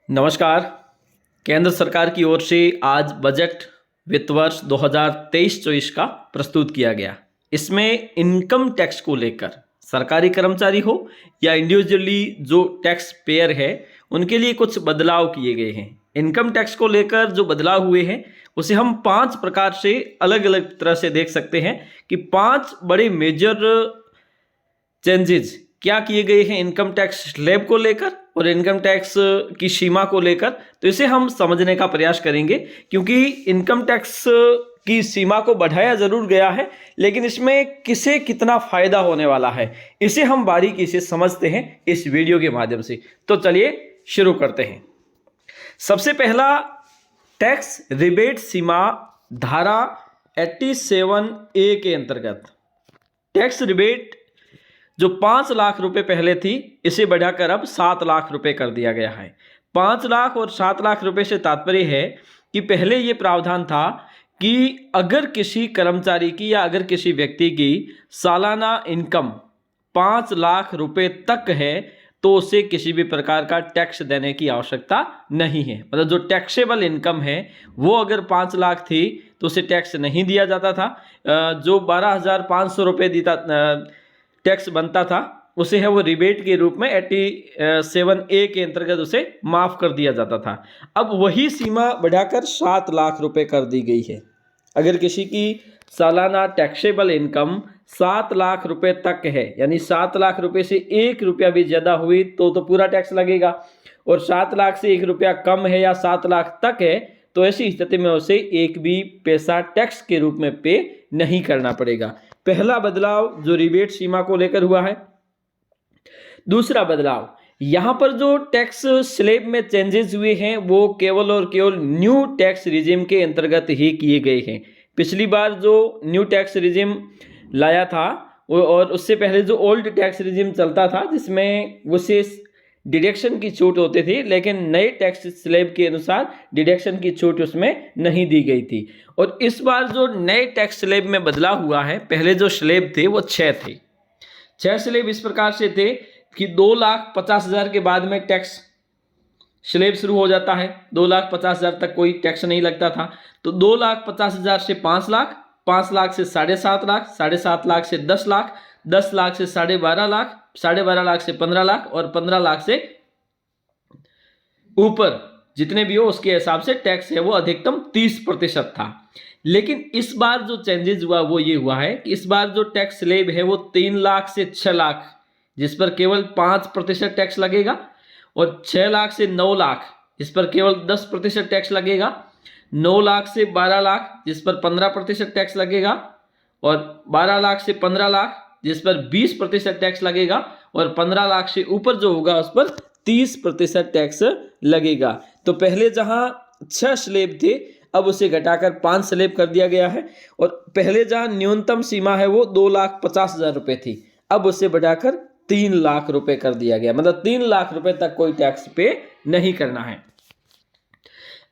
नमस्कार। केंद्र सरकार की ओर से आज बजट वित्त वर्ष 2023-24 का प्रस्तुत किया गया। इसमें इनकम टैक्स को लेकर सरकारी कर्मचारी हो या इंडिविजुअली जो टैक्स पेयर है उनके लिए कुछ बदलाव किए गए हैं। इनकम टैक्स को लेकर जो बदलाव हुए हैं उसे हम 5 प्रकार से अलग अलग तरह से देख सकते हैं कि 5 बड़े मेजर चेंजेस क्या किए गए हैं इनकम टैक्स स्लैब को लेकर और इनकम टैक्स की सीमा को लेकर। तो इसे हम समझने का प्रयास करेंगे, क्योंकि इनकम टैक्स की सीमा को बढ़ाया जरूर गया है, लेकिन इसमें किसे कितना फायदा होने वाला है इसे हम बारीकी से समझते हैं इस वीडियो के माध्यम से। तो चलिए शुरू करते हैं। सबसे पहला, टैक्स रिबेट सीमा धारा 87A के अंतर्गत टैक्स रिबेट जो 5 लाख रुपए पहले थी इसे बढ़ाकर अब 7 लाख रुपए कर दिया गया है। 5 लाख और 7 लाख रुपए से तात्पर्य है कि पहले ये प्रावधान था कि अगर किसी कर्मचारी की या अगर किसी व्यक्ति की सालाना इनकम 5 लाख रुपए तक है तो उसे किसी भी प्रकार का टैक्स देने की आवश्यकता नहीं है। मतलब जो टैक्सेबल इनकम है वो अगर 5 लाख थी तो उसे टैक्स नहीं दिया जाता था। जो 12,500 रुपये देता टैक्स बनता था उसे है वो रिबेट के रूप में 87A के अंतर्गत उसे माफ कर दिया जाता था। अब वही सीमा बढ़ाकर 7 लाख रुपए कर दी गई है। अगर किसी की सालाना टैक्सेबल इनकम 7 लाख रुपए तक है, यानी 7 लाख रुपए से 1 रुपया भी ज़्यादा हुई तो पूरा टैक्स लगेगा, और 7 लाख से 1 रुपया कम है या 7 लाख तक है तो ऐसी स्थिति में उसे एक भी पैसा टैक्स के रूप में पे नहीं करना पड़ेगा। पहला बदलाव जो रिबेट सीमा को लेकर हुआ है। दूसरा बदलाव, यहां पर जो टैक्स स्लैब में चेंजेस हुए हैं वो केवल और केवल न्यू टैक्स रिजिम के अंतर्गत ही किए गए हैं। पिछली बार जो न्यू टैक्स रिजिम लाया था और उससे पहले जो ओल्ड टैक्स रिजिम चलता था जिसमें विशेष डिडक्शन की छूट होती थी, लेकिन नए टैक्स स्लैब के अनुसार डिडक्शन की छूट उसमें नहीं दी गई थी। और इस बार जो नए टैक्स स्लैब में बदलाव हुआ है, पहले जो स्लैब थे वो 6 थे। 6 स्लैब इस प्रकार से थे कि 2,50,000 के बाद में टैक्स स्लैब शुरू हो जाता है। 2,50,000 तक कोई टैक्स नहीं लगता था। तो 2,50,000 से 5 लाख, 5 लाख से 7.5 लाख, 7.5 लाख से 10 लाख, 10 लाख से 12.5 लाख, 12.5 लाख से 15 लाख और 15 लाख से ऊपर जितने भी हो उसके हिसाब से टैक्स है वो अधिकतम 30% था। लेकिन इस बार जो चेंजेस हुआ वो ये हुआ है कि इस बार जो टैक्स स्लैब है वो 3 लाख से 6 लाख जिस पर केवल 5% टैक्स लगेगा, और 6 लाख से 9 लाख जिस पर केवल 10% टैक्स लगेगा, 9 लाख से 12 लाख जिस पर 15% टैक्स लगेगा, और 12 लाख से 15 लाख जिस पर 20% टैक्स लगेगा, और 15 लाख से ऊपर जो होगा उस पर 30% टैक्स लगेगा। तो पहले जहां 6 स्लैब थे अब उसे घटाकर 5 स्लैब कर दिया गया है, और पहले जहां न्यूनतम सीमा है वो 2,50,000 रुपए थी, अब उसे बढ़ाकर 3 लाख रुपए कर दिया गया। मतलब 3 लाख रुपए तक कोई टैक्स पे नहीं करना है।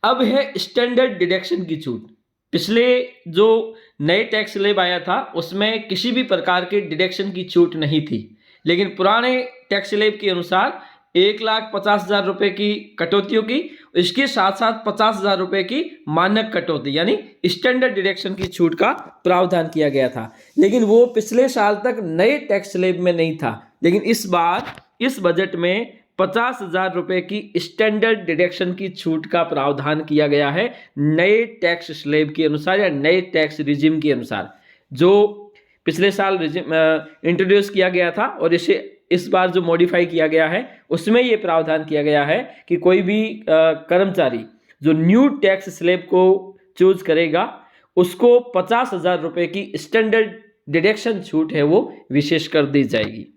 अब है स्टैंडर्ड डिडक्शन की छूट। पिछले जो नए टैक्स स्लैब आया था उसमें किसी भी प्रकार के डिडक्शन की छूट नहीं थी, लेकिन पुराने टैक्स स्लैब के अनुसार 1,50,000 रुपए की कटौती होगी, इसके साथ साथ 50,000 रुपए की मानक कटौती यानी स्टैंडर्ड डिडक्शन की छूट का प्रावधान किया गया था। लेकिन वो पिछले साल तक नए टैक्स स्लैब में नहीं था, लेकिन इस बार इस बजट में 50,000 रुपए की स्टैंडर्ड डिडक्शन की छूट का प्रावधान किया गया है नए टैक्स स्लैब के अनुसार या नए टैक्स रिजिम के अनुसार, जो पिछले साल इंट्रोड्यूस किया गया था और इसे इस बार जो मॉडिफाई किया गया है उसमें यह प्रावधान किया गया है कि कोई भी कर्मचारी जो न्यू टैक्स स्लैब को चूज करेगा उसको 50,000 रुपए की स्टैंडर्ड डिडक्शन छूट है वो विशेष कर दी जाएगी।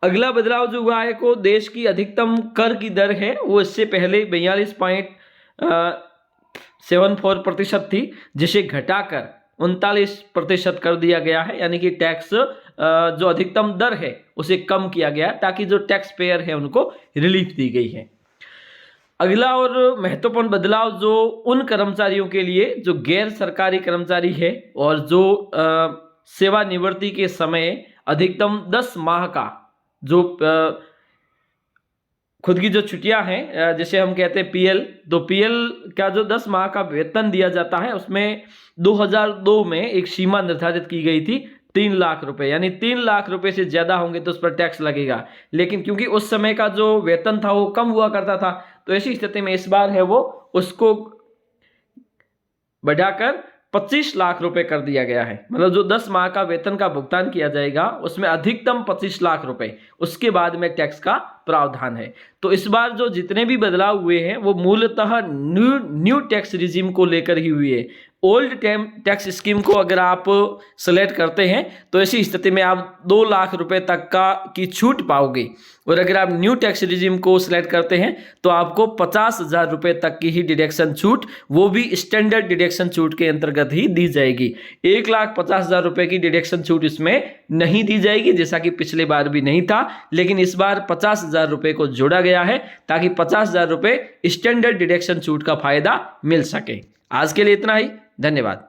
अगला बदलाव जो हुआ है को देश की अधिकतम कर की दर है वो इससे पहले 42.74% थी, जिसे घटाकर 39% कर दिया गया है। यानी कि टैक्स जो अधिकतम दर है उसे कम किया गया ताकि जो टैक्स पेयर है उनको रिलीफ दी गई है। अगला और महत्वपूर्ण बदलाव जो उन कर्मचारियों के लिए जो गैर सरकारी कर्मचारी है और जो सेवानिवृत्ति के समय अधिकतम 10 माह का जो खुद की जो छुट्टियां हैं, जैसे हम कहते हैं पीएल, तो पीएल का जो 10 माह का वेतन दिया जाता है उसमें 2002 में एक सीमा निर्धारित की गई थी 3 लाख रुपए, यानी 3 लाख रुपए से ज्यादा होंगे तो उस पर टैक्स लगेगा। लेकिन क्योंकि उस समय का जो वेतन था वो कम हुआ करता था, तो ऐसी स्थिति में इस बार है वो उसको बढ़ाकर 25 लाख रुपए कर दिया गया है। मतलब जो 10 माह का वेतन का भुगतान किया जाएगा उसमें अधिकतम 25 लाख रुपए, उसके बाद में टैक्स का प्रावधान है। तो इस बार जो जितने भी बदलाव हुए हैं वो मूलतः न्यू टैक्स रिजीम को लेकर ही हुए है। ओल्ड टैक्स स्कीम को अगर आप सेलेक्ट करते हैं तो ऐसी स्थिति में आप 2 लाख रुपए तक की छूट पाओगे, और अगर आप न्यू टैक्स रिजीम को सिलेक्ट करते हैं तो आपको 50,000 रुपए तक की ही डिडक्शन छूट, वो भी स्टैंडर्ड डिडक्शन छूट के अंतर्गत ही दी जाएगी। 1,50,000 रुपए की डिडक्शन छूट इसमें नहीं दी जाएगी, जैसा कि पिछले बार भी नहीं था, लेकिन इस बार 50,000 रुपए को जोड़ा गया है ताकि 50,000 रुपए स्टैंडर्ड डिडक्शन छूट का फायदा मिल सके। आज के लिए इतना ही, धन्यवाद।